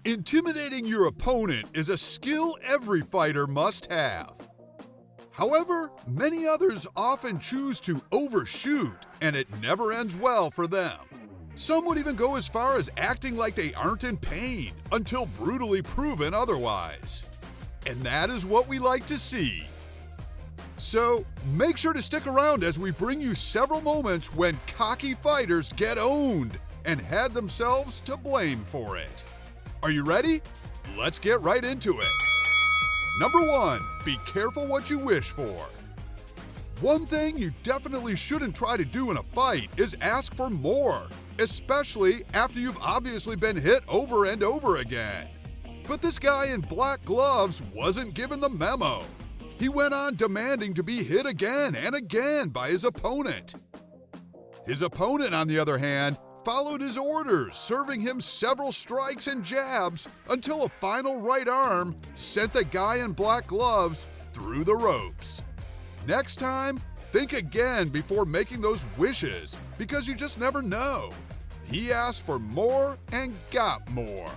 Intimidating your opponent is a skill every fighter must have. However, many others often choose to overshoot, and it never ends well for them. Some would even go as far as acting like they aren't in pain until brutally proven otherwise. And that is what we like to see. So, make sure to stick around as we bring you several moments when cocky fighters get owned and had themselves to blame for it. Are you ready? Let's get right into it. Number 1, be careful what you wish for. One thing you definitely shouldn't try to do in a fight is ask for more, especially after you've obviously been hit over and over again. But this guy in black gloves wasn't given the memo. He went on demanding to be hit again and again by his opponent. His opponent, on the other hand, followed his orders, serving him several strikes and jabs until a final right arm sent the guy in black gloves through the ropes. Next time, think again before making those wishes, because you just never know. He asked for more and got more.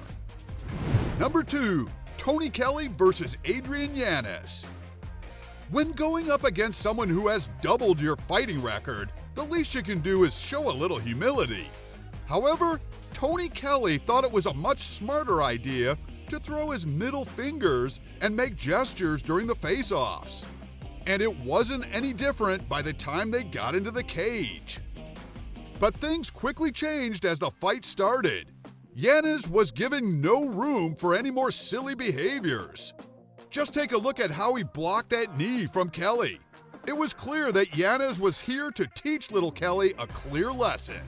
Number 2, Tony Kelly versus Adrien Yanz. When going up against someone who has doubled your fighting record, the least you can do is show a little humility. However, Tony Kelly thought it was a much smarter idea to throw his middle fingers and make gestures during the face-offs. And it wasn't any different by the time they got into the cage. But things quickly changed as the fight started. Yanz was given no room for any more silly behaviors. Just take a look at how he blocked that knee from Kelly. It was clear that Yanz was here to teach little Kelly a clear lesson.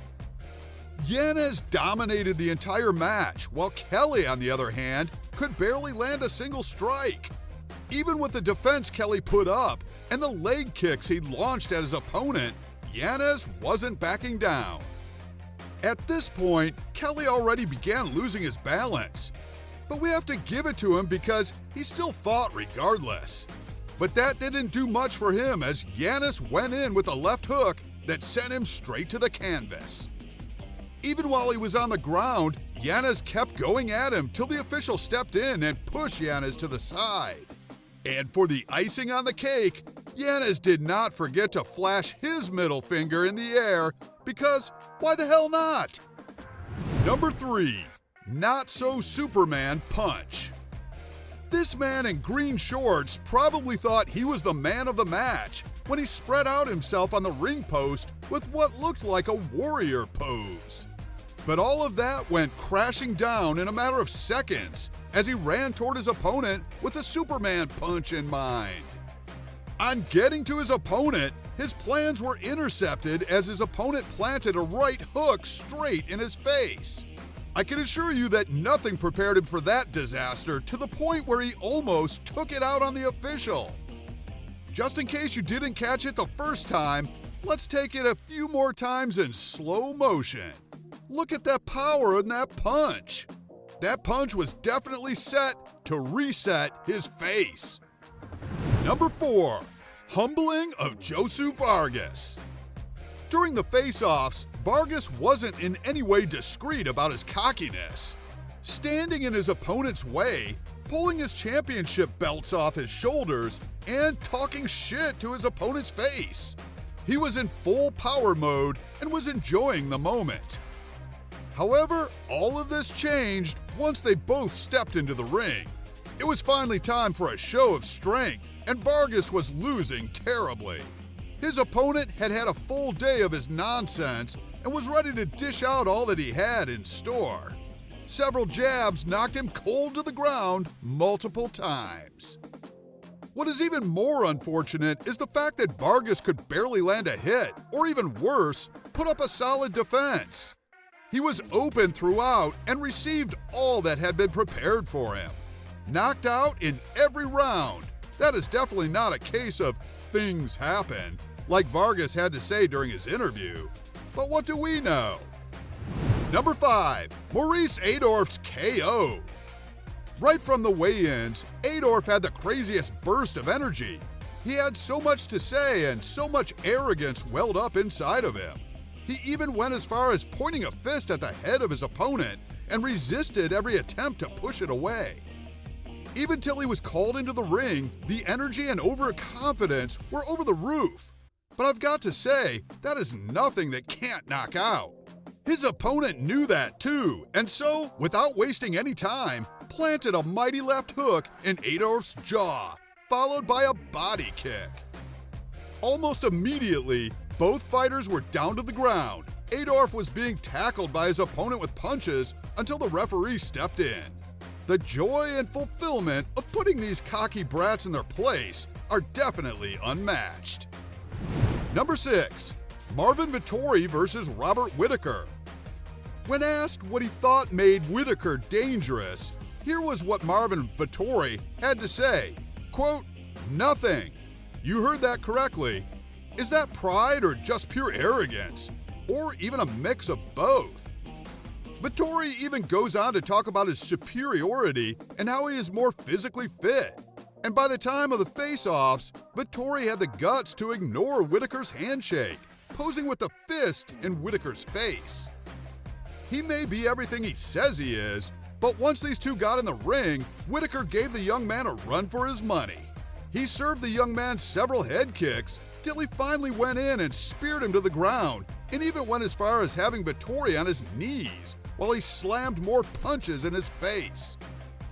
Yanz dominated the entire match, while Kelly, on the other hand, could barely land a single strike. Even with the defense Kelly put up and the leg kicks he launched at his opponent, Yanz wasn't backing down. At this point, Kelly already began losing his balance. But we have to give it to him because he still fought regardless. But that didn't do much for him as Yanz went in with a left hook that sent him straight to the canvas. Even while he was on the ground, Yanz kept going at him till the official stepped in and pushed Yanz to the side. And for the icing on the cake, Yanz did not forget to flash his middle finger in the air because why the hell not? Number 3, Not So Superman Punch. This man in green shorts probably thought he was the man of the match when he spread out himself on the ring post with what looked like a warrior pose. But all of that went crashing down in a matter of seconds as he ran toward his opponent with the Superman punch in mind. On getting to his opponent, his plans were intercepted as his opponent planted a right hook straight in his face. I can assure you that nothing prepared him for that disaster to the point where he almost took it out on the official. Just in case you didn't catch it the first time, let's take it a few more times in slow motion. Look at that power in that punch. That punch was definitely set to reset his face. Number 4, Humbling of Joseph Vargas. During the face-offs, Vargas wasn't in any way discreet about his cockiness. Standing in his opponent's way, pulling his championship belts off his shoulders, and talking shit to his opponent's face. He was in full power mode and was enjoying the moment. However, all of this changed once they both stepped into the ring. It was finally time for a show of strength, and Vargas was losing terribly. His opponent had had a full day of his nonsense and was ready to dish out all that he had in store. Several jabs knocked him cold to the ground multiple times. What is even more unfortunate is the fact that Vargas could barely land a hit, or even worse, put up a solid defense. He was open throughout and received all that had been prepared for him. Knocked out in every round. That is definitely not a case of things happen, like Vargas had to say during his interview. But what do we know? Number 5, Maurice Adors KO. Right from the weigh-ins, Adors had the craziest burst of energy. He had so much to say and so much arrogance welled up inside of him. He even went as far as pointing a fist at the head of his opponent and resisted every attempt to push it away. Even till he was called into the ring, the energy and overconfidence were over the roof. But I've got to say, that is nothing that can't knock out. His opponent knew that too, and so, without wasting any time, planted a mighty left hook in Ador's jaw, followed by a body kick. Almost immediately, both fighters were down to the ground. Adorf was being tackled by his opponent with punches until the referee stepped in. The joy and fulfillment of putting these cocky brats in their place are definitely unmatched. Number 6. Marvin Vettori versus Robert Whitaker. When asked what he thought made Whitaker dangerous, here was what Marvin Vettori had to say. Quote, "Nothing. You heard that correctly. Is that pride or just pure arrogance? Or even a mix of both?" Vettori even goes on to talk about his superiority and how he is more physically fit. And by the time of the face-offs, Vettori had the guts to ignore Whitaker's handshake, posing with a fist in Whitaker's face. He may be everything he says he is, but once these two got in the ring, Whitaker gave the young man a run for his money. He served the young man several head kicks till he finally went in and speared him to the ground, and even went as far as having Vettori on his knees while he slammed more punches in his face.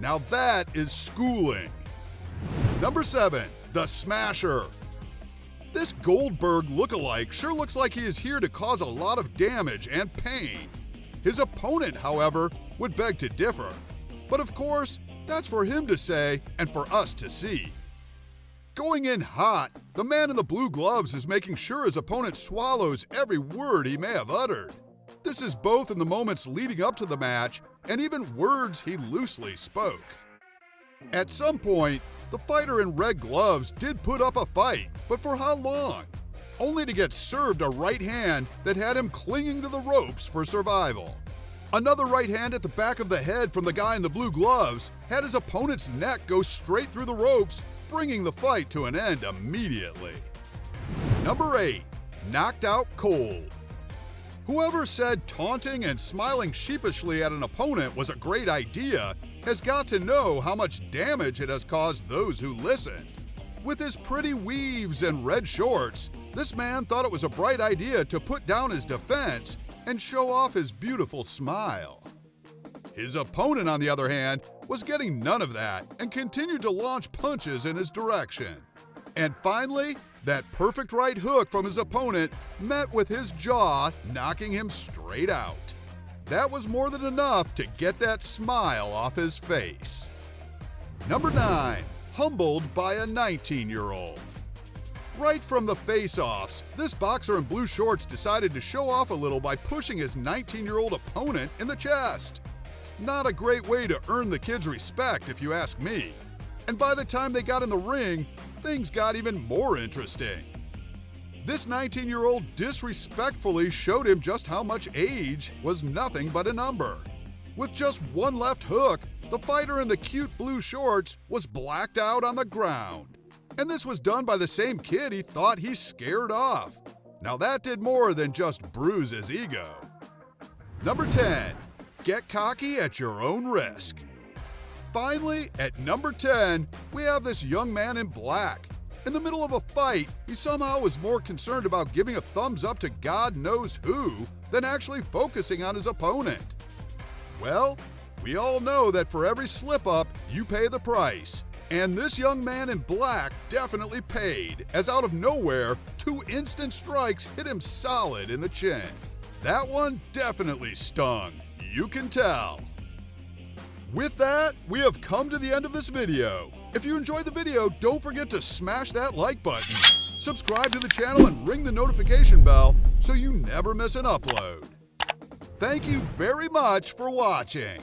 Now that is schooling. Number 7. The Smasher. This Goldberg lookalike sure looks like he is here to cause a lot of damage and pain. His opponent, however, would beg to differ. But of course, that's for him to say and for us to see. Going in hot, the man in the blue gloves is making sure his opponent swallows every word he may have uttered. This is both in the moments leading up to the match and even words he loosely spoke. At some point, the fighter in red gloves did put up a fight, but for how long? Only to get served a right hand that had him clinging to the ropes for survival. Another right hand at the back of the head from the guy in the blue gloves had his opponent's neck go straight through the ropes, bringing the fight to an end immediately. Number 8. Knocked out cold. Whoever said taunting and smiling sheepishly at an opponent was a great idea has got to know how much damage it has caused those who listened. With his pretty weaves and red shorts, this man thought it was a bright idea to put down his defense and show off his beautiful smile. His opponent, on the other hand, was getting none of that and continued to launch punches in his direction. And finally, that perfect right hook from his opponent met with his jaw knocking him straight out. That was more than enough to get that smile off his face. Number 9. Humbled by a 19-year-old. Right from the face-offs, this boxer in blue shorts decided to show off a little by pushing his 19-year-old opponent in the chest. Not a great way to earn the kid's respect, if you ask me. And by the time they got in the ring, things got even more interesting. This 19-year-old disrespectfully showed him just how much age was nothing but a number. With just one left hook, the fighter in the cute blue shorts was blacked out on the ground. And this was done by the same kid he thought he scared off. Now that did more than just bruise his ego. Number 10. Get cocky at your own risk. Finally, at number 10, we have this young man in black. In the middle of a fight, he somehow was more concerned about giving a thumbs up to God knows who than actually focusing on his opponent. Well, we all know that for every slip-up, you pay the price. And this young man in black definitely paid, as out of nowhere, 2 instant strikes hit him solid in the chin. That one definitely stung, you can tell. With that, we have come to the end of this video. If you enjoyed the video, don't forget to smash that like button, subscribe to the channel, and ring the notification bell so you never miss an upload. Thank you very much for watching.